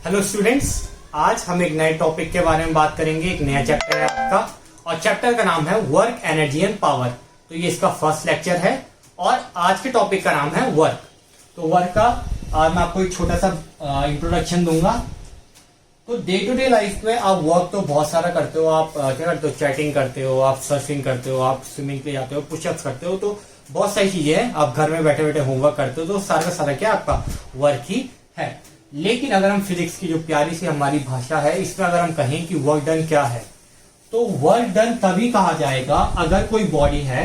Hello students, आज हम एक नए टॉपिक के बारे में बात करेंगे। एक नया चैप्टर है आपका और चैप्टर का नाम है वर्क, एनर्जी एंड पावर। तो ये इसका फर्स्ट लेक्चर है और आज के टॉपिक का नाम है वर्क। तो वर्क का आज मैं आपको एक छोटा सा इंट्रोडक्शन दूंगा। तो डे टू डे लाइफ में आप वर्क तो बहुत सारा करते हो। आप क्या करते हो? चैटिंग करते हो, आप सर्फिंग करते हो, आप स्विमिंग पे जाते हो, पुशअप्स करते हो। तो बहुत सारी चीजें हैं। आप घर में बैठे बैठे होमवर्क करते हो, तो सारा का सारा क्या आपका वर्क ही है। लेकिन अगर हम फिजिक्स की जो प्यारी सी हमारी भाषा है, इसमें अगर हम कहें कि वर्क डन क्या है, तो वर्क डन तभी कहा जाएगा अगर कोई बॉडी है,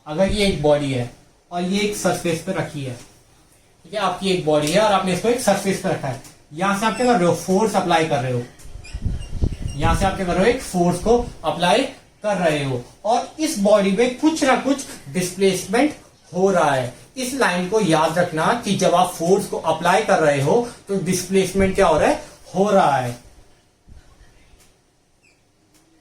अगर ये एक बॉडी है और ये एक सरफेस पे रखी है। ठीक है, आपकी एक बॉडी है और आपने इसको एक सरफेस पे रखा है। यहां से आप क्या कर रहे हो? फोर्स अप्लाई कर रहे हो। यहां से आप क्या कर रहे हो? एक फोर्स को अप्लाई कर रहे हो और इस बॉडी में कुछ ना कुछ डिस्प्लेसमेंट हो रहा है। इस लाइन को याद रखना कि जब आप फोर्स को अप्लाई कर रहे हो तो डिस्प्लेसमेंट क्या हो रहा है? हो रहा है।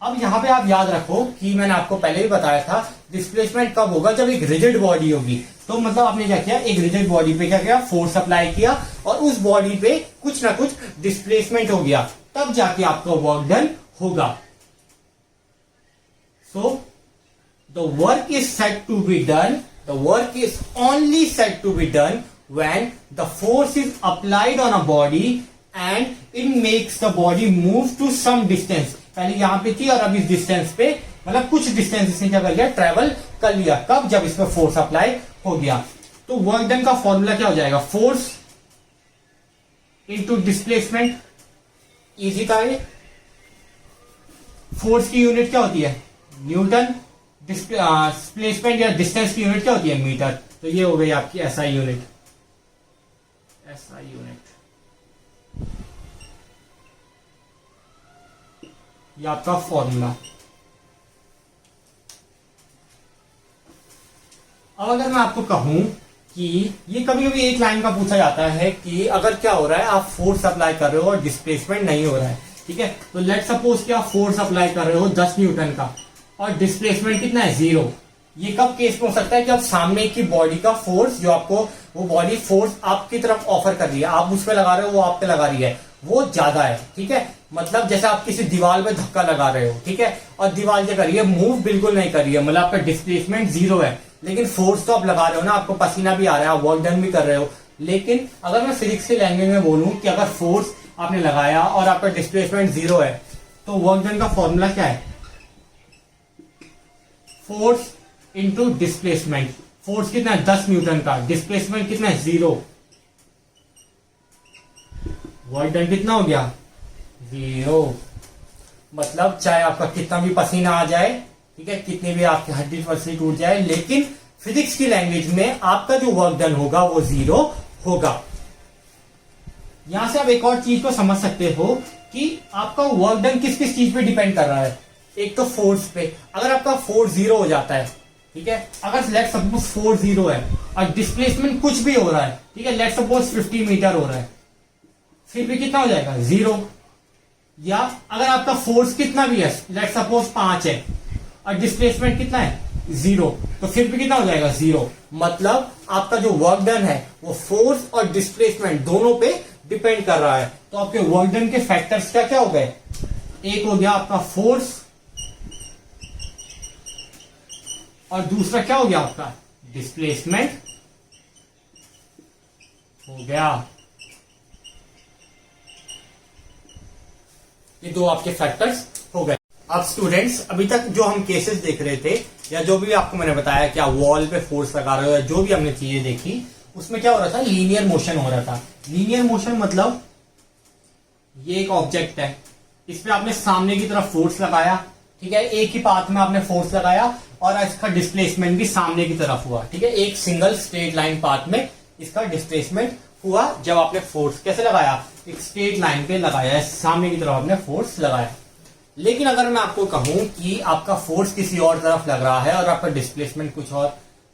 अब यहां पे आप याद रखो कि मैंने आपको पहले ही बताया था, डिस्प्लेसमेंट कब होगा? जब एक रिजिड बॉडी होगी। तो मतलब आपने क्या किया? एक रिजिड बॉडी पे क्या किया? फोर्स अप्लाई किया और उस बॉडी पे कुछ ना कुछ डिस्प्लेसमेंट हो गया, तब जाके आपका वर्क डन होगा। So the work is said to be done, the work is only said to be done when the force is applied on a body and it makes the body move to some distance। पहले यहां पे थी और अब इस distance पे, मतलब कुछ डिस्टेंस इसने क्या कर लिया? ट्रेवल कर लिया। कब? जब इस पे फोर्स अप्लाई हो गया। तो वर्क डन का फॉर्मूला क्या हो जाएगा? Force into displacement. इजी था ये। फोर्स की यूनिट क्या होती है? न्यूटन। डिस्प्लेसमेंट या डिस्टेंस की यूनिट क्या होती है? मीटर। तो ये हो गई आपकी एसआई यूनिट। एसआई यूनिट ये आपका फॉर्मूला। अब अगर मैं आपको कहूं कि ये कभी कभी एक लाइन का पूछा जाता है कि अगर क्या हो रहा है, आप फोर्स अप्लाई कर रहे हो और डिस्प्लेसमेंट नहीं हो रहा है। ठीक है, तो लेट सपोज कि आप फोर्स अप्लाई कर रहे हो 10 न्यूटन का और डिस्प्लेसमेंट कितना है? 0। ये कब केस में हो सकता है कि आप सामने की बॉडी का फोर्स, जो आपको वो बॉडी फोर्स आपकी तरफ ऑफर कर रही है, आप उस पर लगा रहे हो, वो आप पे लगा रही है, वो ज्यादा है। ठीक है, मतलब जैसे आप किसी दीवार में धक्का लगा रहे हो, ठीक है, और दीवार क्या कर रही है? मूव बिल्कुल नहीं कर रही है, मतलब आपका डिस्प्लेसमेंट 0 है, लेकिन फोर्स तो आप लगा रहे हो ना, आपको पसीना भी आ रहा है, आप वर्क डन भी कर रहे हो। लेकिन अगर मैं फिजिक्स की लैंग्वेज में बोलूं कि अगर फोर्स आपने लगाया और आपका डिस्प्लेसमेंट 0 है, तो वर्क डन का फॉर्मूला क्या है? Force into displacement. फोर्स कितना है? 10 न्यूटन का। डिस्प्लेसमेंट कितना है? 0। वर्क डन कितना हो गया? 0। मतलब चाहे आपका कितना भी पसीना आ जाए, ठीक है, कितनी भी आपकी हड्डी पसली टूट जाए, लेकिन फिजिक्स की लैंग्वेज में आपका जो वर्क डन होगा वो 0 होगा। यहां से आप एक और चीज को समझ सकते हो कि आपका वर्क डन किस किस चीज पे डिपेंड कर रहा है। एक तो फोर्स पे। अगर आपका फोर्स 0 हो जाता है, ठीक है, अगर लेट सपोज फोर्स 0 है और डिस्प्लेसमेंट कुछ भी हो रहा है, ठीक है, लेट सपोज 50 मीटर हो रहा है, फिर भी कितना हो जाएगा? 0। या अगर आपका फोर्स कितना भी है, लेट सपोज 5 है और डिस्प्लेसमेंट कितना है? 0, तो फिर भी कितना हो जाएगा? 0। मतलब आपका जो वर्क डन है वो फोर्स और डिस्प्लेसमेंट दोनों पे डिपेंड कर रहा है। तो आपके वर्क डन के फैक्टर्स क्या हो गए? एक हो गया आपका फोर्स और दूसरा क्या हो गया आपका? डिस्प्लेसमेंट हो गया। ये दो आपके फैक्टर्स हो गए। अब स्टूडेंट्स, अभी तक जो हम केसेस देख रहे थे या जो भी आपको मैंने बताया कि आप वॉल पे फोर्स लगा रहे हो या जो भी हमने चीजें देखी, उसमें क्या हो रहा था? लीनियर मोशन हो रहा था। लीनियर मोशन मतलब ये एक ऑब्जेक्ट है, इस पे आपने सामने की तरफ फोर्स लगाया, ठीक है, एक ही पाथ में आपने फोर्स लगाया और इसका डिस्प्लेसमेंट भी सामने की तरफ हुआ। ठीक है, एक सिंगल स्ट्रेट लाइन पाथ में इसका डिस्प्लेसमेंट हुआ जब आपने फोर्स कैसे लगाया? एक स्ट्रेट लाइन पे लगाया, सामने की तरफ आपने फोर्स लगाया। लेकिन अगर मैं आपको कहूं कि आपका फोर्स किसी और तरफ लग रहा है और आपका डिस्प्लेसमेंट कुछ और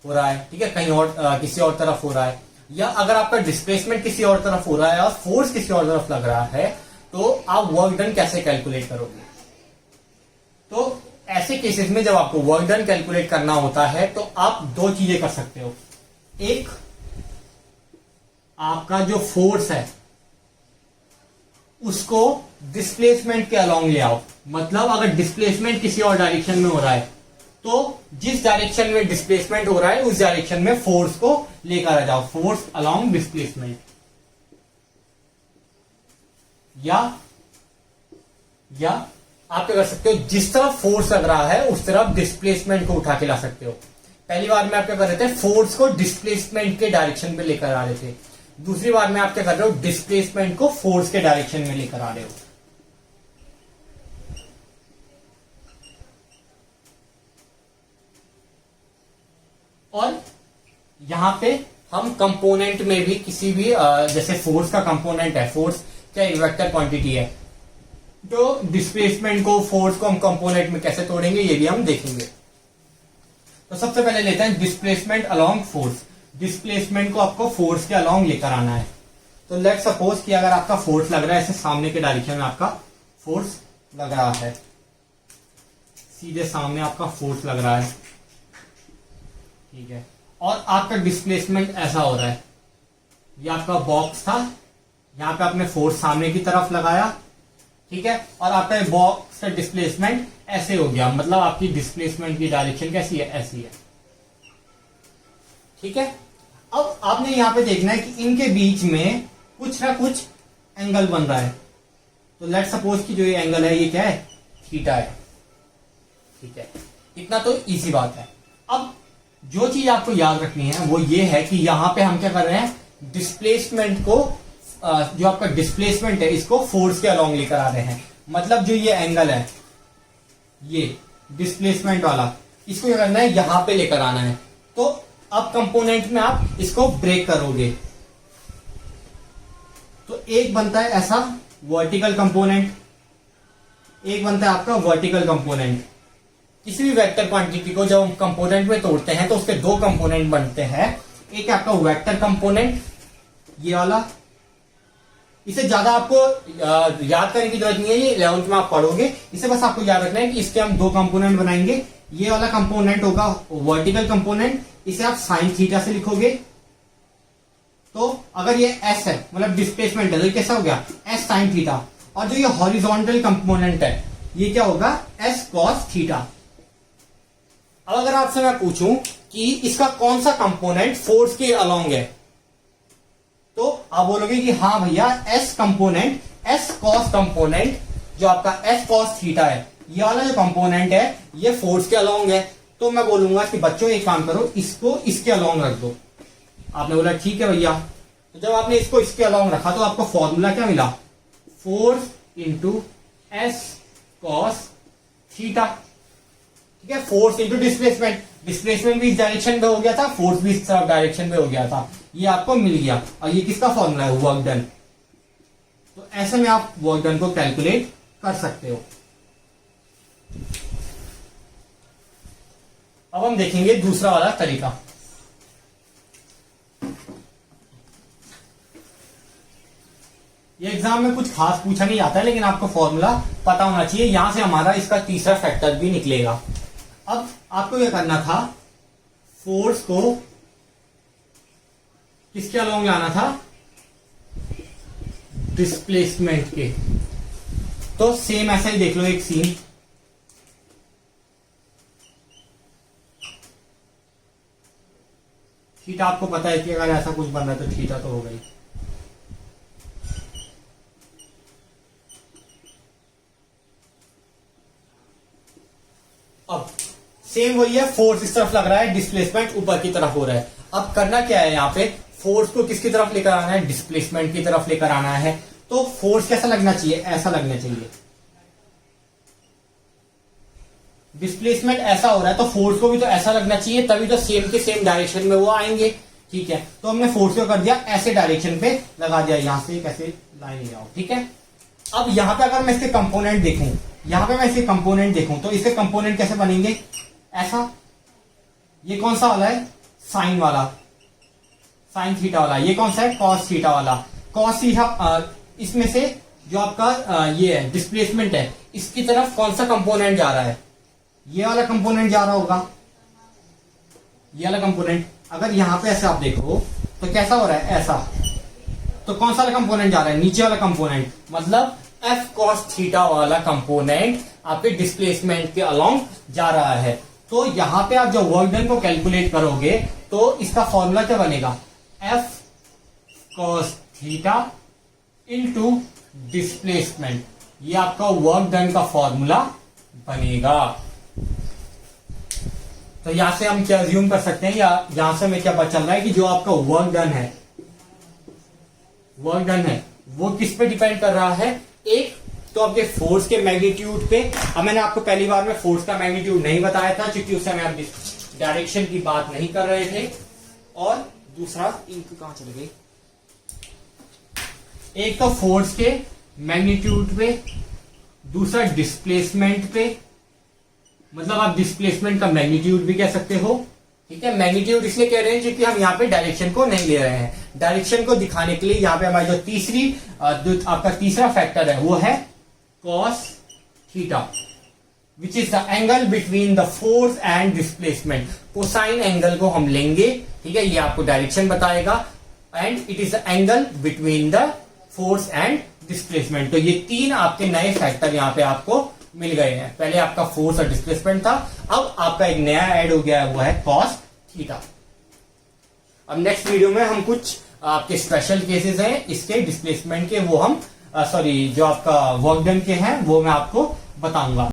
हो रहा है, ठीक है, कहीं और किसी और तरफ हो रहा है, या अगर आपका डिस्प्लेसमेंट किसी और तरफ हो रहा है और फोर्स किसी और तरफ लग रहा है, तो आप वर्क डन कैसे कैलकुलेट करोगे? तो ऐसे केसेस में जब आपको वर्क डन कैलकुलेट करना होता है तो आप दो चीजें कर सकते हो। एक, आपका जो फोर्स है, उसको डिस्प्लेसमेंट के अलोंग ले आओ। मतलब अगर डिस्प्लेसमेंट किसी और डायरेक्शन में हो रहा है तो जिस डायरेक्शन में डिस्प्लेसमेंट हो रहा है उस डायरेक्शन में फोर्स को लेकर आ जाओ, फोर्स अलोंग डिस्प्लेसमेंट। या आप क्या कर सकते हो, जिस तरफ फोर्स लग रहा है उस तरफ डिस्प्लेसमेंट को उठा के ला सकते हो। पहली बार में आप क्या कर रहे थे, फोर्स को डिस्प्लेसमेंट के डायरेक्शन में लेकर आ रहे थे। दूसरी बार में आप क्या कर रहे हो, डिस्प्लेसमेंट को फोर्स के डायरेक्शन में लेकर आ रहे हो। और यहां पे हम कंपोनेंट में भी किसी भी जैसे फोर्स का कंपोनेंट है, फोर्स क्या एक वेक्टर क्वांटिटी है, तो डिस्प्लेसमेंट को, फोर्स को हम कंपोनेंट में कैसे तोड़ेंगे ये भी हम देखेंगे। तो सबसे पहले लेते हैं डिस्प्लेसमेंट अलोंग फोर्स। डिस्प्लेसमेंट को आपको फोर्स के अलोंग लेकर आना है। तो लेट सपोज कि अगर आपका फोर्स लग रहा है ऐसे सामने के डायरेक्शन में, आपका फोर्स लग रहा है, सीधे सामने आपका फोर्स लग रहा है, ठीक है, और आपका डिस्प्लेसमेंट ऐसा हो रहा है। ये आपका बॉक्स था, यहां पे आपने फोर्स सामने की तरफ लगाया, ठीक है, और आपका बॉक्स का डिस्प्लेसमेंट ऐसे हो गया। मतलब आपकी डिस्प्लेसमेंट की डायरेक्शन कैसी है, ऐसी है, ठीक है। अब आपने यहां पे देखना है कि इनके बीच में कुछ ना कुछ एंगल बन रहा है। तो लेट सपोज कि जो ये एंगल है ये क्या है, थीटा है, ठीक है। इतना तो इजी बात है। अब जो चीज आपको याद रखनी है वो ये है कि यहां पे हम क्या कर रहे हैं, डिस्प्लेसमेंट को, जो आपका डिस्प्लेसमेंट है इसको फोर्स के अलोंग लेकर आ रहे हैं। मतलब जो ये एंगल है, ये डिस्प्लेसमेंट वाला, इसको क्या करना है, यहां पे लेकर आना है। तो अब कंपोनेंट में आप इसको ब्रेक करोगे तो एक बनता है ऐसा वर्टिकल कंपोनेंट, एक बनता है आपका वर्टिकल कंपोनेंट। किसी भी वेक्टर क्वांटिटी को जब हम कंपोनेंट में तोड़ते हैं तो उसके दो कंपोनेंट बनते हैं। एक आपका वेक्टर कंपोनेंट, ये वाला, इसे ज्यादा आपको याद करने की जरूरत नहीं है, ये 11th में आप पढ़ोगे। इसे बस आपको याद रखना है कि इसके हम दो कंपोनेंट बनाएंगे। ये वाला कंपोनेंट होगा वर्टिकल कंपोनेंट, इसे आप साइन थीटा से लिखोगे। तो अगर ये एस है, मतलब डिस्प्लेसमेंट है, तो कैसा हो गया, एस साइन थीटा। और जो ये हॉरिजॉन्टल कंपोनेंट है ये क्या होगा, एस कॉस थीटा। अब अगर आपसे मैं पूछूं कि इसका कौन सा कंपोनेंट फोर्स के अलोंग है, तो आप बोलोगे कि हाँ भैया S component, S cos component, जो आपका एस कॉस थीटा है, ये वाला जो कंपोनेंट है ये फोर्स के अलोंग है। तो मैं बोलूंगा कि बच्चों एक काम करो, इसको इसके अलोंग रख दो। आपने बोला ठीक है भैया। तो जब आपने इसको इसके अलोंग रखा तो आपको फॉर्मूला क्या मिला, force into S cos theta, ठीक है। फोर्स इंटू डिस्प्लेसमेंट, डिस्प्लेसमेंट भी इस डायरेक्शन में हो गया था, फोर्स भी इस डायरेक्शन में हो गया था, ये आपको मिल गया। और ये किसका फॉर्मूला है, वर्क डन। तो ऐसे में आप वर्क डन को कैलकुलेट कर सकते हो। अब हम देखेंगे दूसरा वाला तरीका। ये एग्जाम में कुछ खास पूछा नहीं जाता है, लेकिन आपको फॉर्मूला पता होना चाहिए। यहां से हमारा इसका तीसरा फैक्टर भी निकलेगा। अब आपको क्या करना था, फोर्स को किसके अलोंग लाना था, डिस्प्लेसमेंट के। तो सेम ऐसा ही देख लो एक सीन, थीटा आपको पता है कि अगर ऐसा कुछ बन रहा है तो थीटा तो हो गई। अब सेम वही है, फोर्स इस तरफ लग रहा है, डिस्प्लेसमेंट ऊपर की तरफ हो रहा है। अब करना क्या है, यहां पे फोर्स को किसकी तरफ लेकर आना है, डिस्प्लेसमेंट की तरफ लेकर आना है। तो फोर्स कैसा लगना चाहिए, ऐसा लगना चाहिए। डिस्प्लेसमेंट ऐसा हो रहा है तो फोर्स को भी तो ऐसा लगना चाहिए, तभी तो सेम के सेम डायरेक्शन में वो आएंगे, ठीक है। तो हमने फोर्स को कर दिया ऐसे डायरेक्शन पे लगा दिया, यहां से कैसे लाइन ले आओ, ठीक है। अब यहां पे अगर मैं इसके कंपोनेंट देखूं, यहां पे मैं इसके कंपोनेंट देखूं तो इसके कंपोनेंट कैसे बनेंगे, ऐसा। ये कौन सा वाला है, साइन वाला, साइन थीटा वाला। ये कौन सा है, कॉस थीटा वाला। कॉस थीटा, इसमें से जो आपका ये है डिस्प्लेसमेंट है, इसकी तरफ कौन सा कंपोनेंट जा रहा है, ये वाला कंपोनेंट जा रहा होगा, ये वाला कंपोनेंट। अगर यहां पे ऐसे आप देखो तो कैसा हो रहा है, ऐसा, तो कौन सा वाला कंपोनेंट जा रहा है, नीचे वाला कंपोनेंट, मतलब एफ कॉस थीटा वाला कंपोनेंट आपके डिस्प्लेसमेंट के अलोंग जा रहा है। तो यहां पे आप जब वर्क डन को कैलकुलेट करोगे तो इसका फॉर्मूला क्या बनेगा, F cos theta into displacement, ये आपका वर्क डन का फॉर्मूला बनेगा। तो यहां से हम क्या अज्यूम कर सकते हैं, या यहां से हमें क्या पता चल रहा है कि जो आपका वर्क डन है वो किस पे डिपेंड कर रहा है, एक तो आपके फोर्स के मैग्नीट्यूड पे। अब मैंने आपको पहली बार में फोर्स का मैग्नीट्यूड नहीं बताया था क्योंकि उस समय आप डायरेक्शन की बात नहीं कर रहे थे, और दूसरा कहां चले गई, एक तो फोर्स के मैग्नीट्यूड पे, दूसरा डिस्प्लेसमेंट पे, मतलब आप डिस्प्लेसमेंट का मैग्नीट्यूड भी कह सकते हो, ठीक है। मैग्नीट्यूड इसलिए कह रहे हैं क्योंकि हम यहाँ पे डायरेक्शन को नहीं ले रहे हैं। डायरेक्शन को दिखाने के लिए यहाँ पे हमारी जो आपका तीसरा फैक्टर है वो है cos theta, which is the angle between the force and displacement. Cosine angle को हम लेंगे, ठीक है, ये आपको डायरेक्शन बताएगा, and it is the angle between the force and displacement. तो ये तीन आपके नए फैक्टर यहाँ पे आपको मिल गए हैं। पहले आपका फोर्स और डिस्प्लेसमेंट था, अब आपका एक नया ऐड हो गया है, वो है कॉस थीटा। अब नेक्स्ट वीडियो में हम कुछ आपके स्पेशल केसेस हैं इसके डिस्प्लेसमेंट के, वो हम जो आपका वर्क डन के हैं वो मैं आपको बताऊंगा।